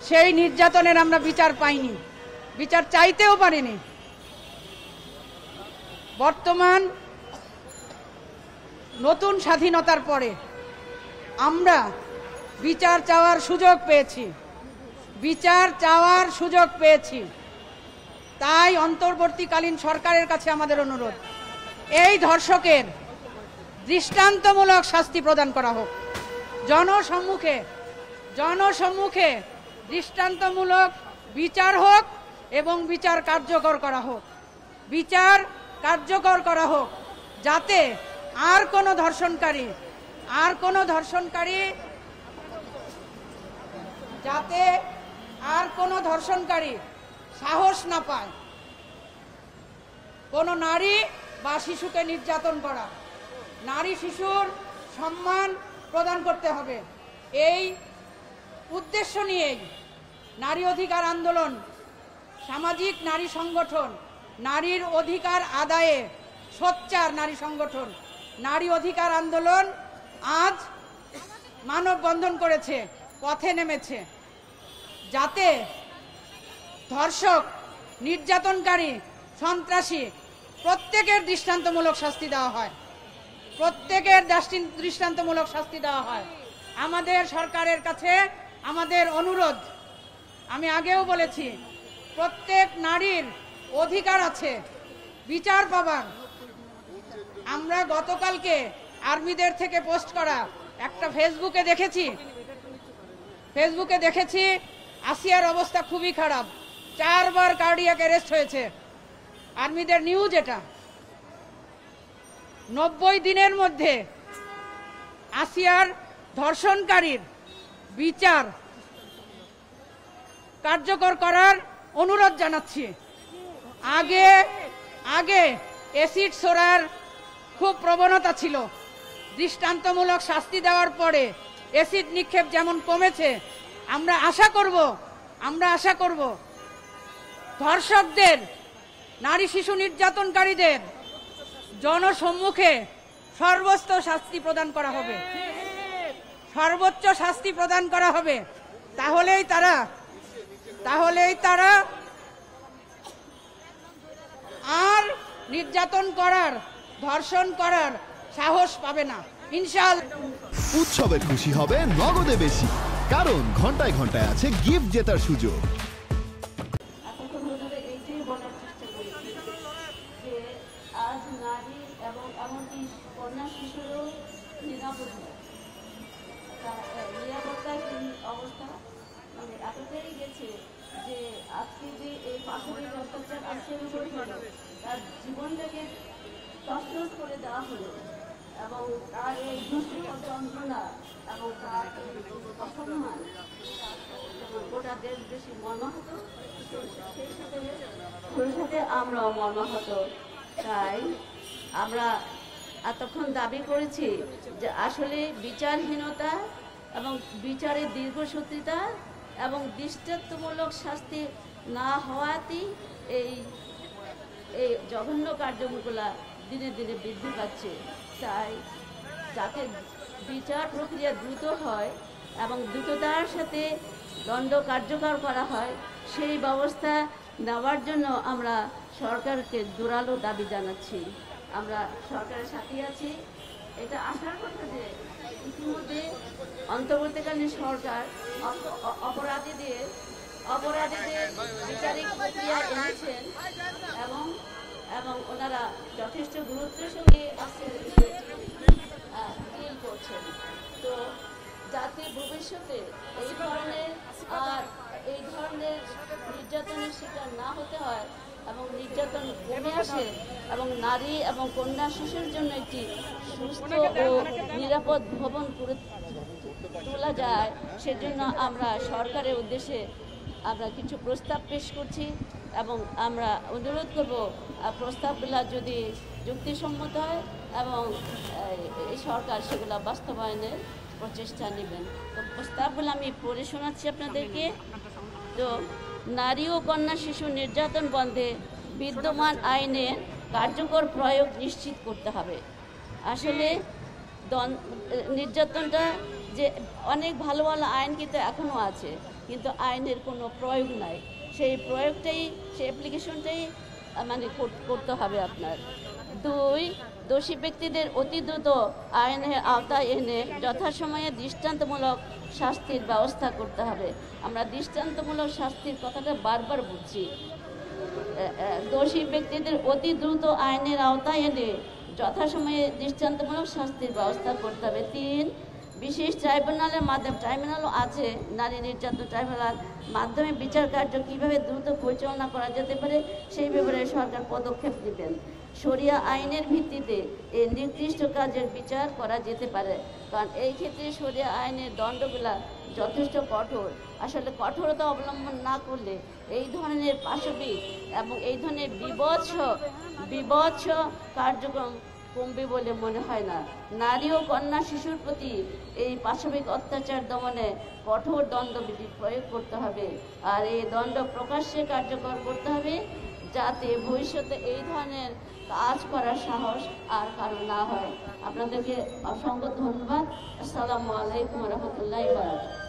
সেই নির্যাতনের আমরা বিচার পাইনি, বিচার চাইতেও পারিনি। বর্তমান নতুন স্বাধীনতার পরে আমরা বিচার চাওয়ার সুযোগ পেয়েছি, বিচার চাওয়ার সুযোগ পেয়েছি। তাই অন্তর্বর্তীকালীন সরকারের কাছে আমাদের অনুরোধ, এই ধর্ষকের দৃষ্টান্তমূলক শাস্তি প্রদান করা হোক। জনসম্মুখে দৃষ্টান্তমূলক বিচার হোক এবং বিচার কার্যকর করা হোক। বিচার কার্যকর করা হোক, যাতে আর কোনো ধর্ষণকারী সাহস না পায় কোনো নারী বা শিশুকে নির্যাতন করা। নারী শিশুর সম্মান প্রদান করতে হবে। এই উদ্দেশ্য নিয়েই নারী অধিকার আন্দোলন, সামাজিক নারী সংগঠন, নারীর অধিকার আদায়ে সোচ্চার নারী সংগঠন নারী অধিকার আন্দোলন আজ মানববন্ধন করেছে, পথে নেমেছে, যাতে ধর্ষক, নির্যাতনকারী, সন্ত্রাসী প্রত্যেকের দৃষ্টান্তমূলক শাস্তি দেওয়া হয়, আমাদের সরকারের কাছে আমাদের অনুরোধ, আমি আগেও বলেছি, প্রত্যেক নারীর অধিকার আছে বিচার পাবার। আমরা গতকালকে আর্মিদের থেকে পোস্ট করা একটা ফেসবুকে দেখেছি আসিয়ার অবস্থা খুবই খারাপ, 4 বার কার্ডিয়াক অ্যারেস্ট হয়েছে। আর্মিদের নিউজ এটা। 90 দিনের মধ্যে আসিয়ার ধর্ষণকারীর বিচার কার্যকর করার অনুরোধ জানাচ্ছি। আগে অ্যাসিড ছোড়ার খুব প্রবণতা ছিল, দৃষ্টান্তমূলক শাস্তি দেওয়ার পরে অ্যাসিড নিক্ষেপ যেমন কমেছে, আমরা আশা করব ধর্ষকদের, নারী শিশু নির্যাতনকারীদের জনসম্মুখে সর্বোচ্চ শাস্তি প্রদান করা হবে। তাহলেই তারা আর নির্যাতন করার, ধর্ষণ করার সাহস পাবে না ইনশাআল্লাহ। উৎসবের খুশি হবে নগদে বেশি, কারণ ঘন্টায় ঘন্টায় আছে গিফট জেতার সুযোগ। আজ নারী এবং এমনকি কন্যা শিশুরও নিরাপত্তার অবস্থা মানে এতটাই গেছে যে আজকে যে এই পাশবিক অত্যাচার আজকের উপর হলো, তার জীবনটাকে তছনছ করে দেওয়া হলো এবং তার এই দুঃসহ যন্ত্রণা এবং তার অসম্মান গোটা দেশ বেশি মর্মাহত, সেই সাথে আমরাও মর্মাহত। তাই আমরা এতক্ষণ দাবি করেছি যে আসলে বিচারহীনতা এবং বিচারের দীর্ঘসূত্রিতা এবং দৃষ্টান্তমূলক শাস্তি না হওয়াতেই এই জঘন্য কার্যক্রমগুলো দিনে দিনে বৃদ্ধি পাচ্ছে। তাই যাতে বিচার প্রক্রিয়া দ্রুত হয় এবং দ্রুততার সাথে দণ্ড কার্যকর করা হয়, সেই ব্যবস্থা নেওয়ার জন্য আমরা সরকারকে জোরালো দাবি জানাচ্ছি। আমরা সরকারের সাথে আছি। এটা আশার কথা যে ইতিমধ্যে অন্তর্বর্তীকালীন সরকার অপরাধীদের বিচারিক প্রক্রিয়া এনেছেন এবং ওনারা যথেষ্ট গুরুত্বের সঙ্গে ডিল করছেন। তো যাতে ভবিষ্যতে এই ধরনের নির্যাতনের শিকার না হতে হয় এবং নির্যাতন কমে আসে এবং নারী এবং কন্যা শিশুর জন্য একটি সুস্থ ও নিরাপদ ভবন করে তোলা যায়, সেজন্য আমরা সরকারের উদ্দেশ্যে আমরা কিছু প্রস্তাব পেশ করছি এবং আমরা অনুরোধ করব প্রস্তাবগুলো যদি যুক্তিসম্মত হয় এবং এই সরকার সেগুলো বাস্তবায়নের প্রচেষ্টা নেবেন। তো প্রস্তাবগুলো আমি পড়ে শোনাচ্ছি আপনাদেরকে। তো নারী ও কন্যা শিশু নির্যাতন বন্ধে বিদ্যমান আইনের কার্যকর প্রয়োগ নিশ্চিত করতে হবে। আসলে নির্যাতনটা যে অনেক ভালো ভালো আইন কিন্তু এখনও আছে, কিন্তু আইনের কোনো প্রয়োগ নাই। সেই প্রয়োগটাই, সেই অ্যাপ্লিকেশনটাই মানে করতে হবে আপনার। 2, দোষী ব্যক্তিদের অতি দ্রুত আইনের আওতায় এনে যথাসময়ে দৃষ্টান্তমূলক শাস্তির ব্যবস্থা করতে হবে। আমরা দৃষ্টান্তমূলক শাস্তির কথাটা বারবার বলছি। দোষী ব্যক্তিদের অতি দ্রুত আইনের আওতায় এনে যথাসময়ে দৃষ্টান্তমূলক শাস্তির ব্যবস্থা করতে হবে। 3, বিশেষ ট্রাইব্যুনালের মাধ্যমে, ট্রাইব্যুনালও আছে, নারী নির্যাতন ট্রাইব্যুনাল মাধ্যমে বিচার কার্য কীভাবে দ্রুত পরিচালনা করা যেতে পারে সেই ব্যাপারে সরকার পদক্ষেপ নেবেন। শরিয়া আইনের ভিত্তিতে এই নির্দিষ্ট কাজের বিচার করা যেতে পারে, কারণ এই ক্ষেত্রে শরিয়া আইনের দণ্ডগুলা যথেষ্ট কঠোর। আসলে কঠোরতা অবলম্বন না করলে এই ধরনের পাশবিক এবং এই ধরনের বিভৎস কার্যক্রম কমবে বলে মনে হয় না। নারী ও কন্যা শিশুর প্রতি এই পাশবিক অত্যাচার দমনে কঠোর দণ্ডবিধি প্রয়োগ করতে হবে, আর এই দণ্ড প্রকাশ্যে কার্যকর করতে হবে, যাতে ভবিষ্যতে এই ধরনের কাজ করার সাহস আর কারো না হয়। আপনাদেরকে অসংখ্য ধন্যবাদ। আসসালামু আলাইকুম রহমতুল্লাহি ওয়া বারাকাতুহু।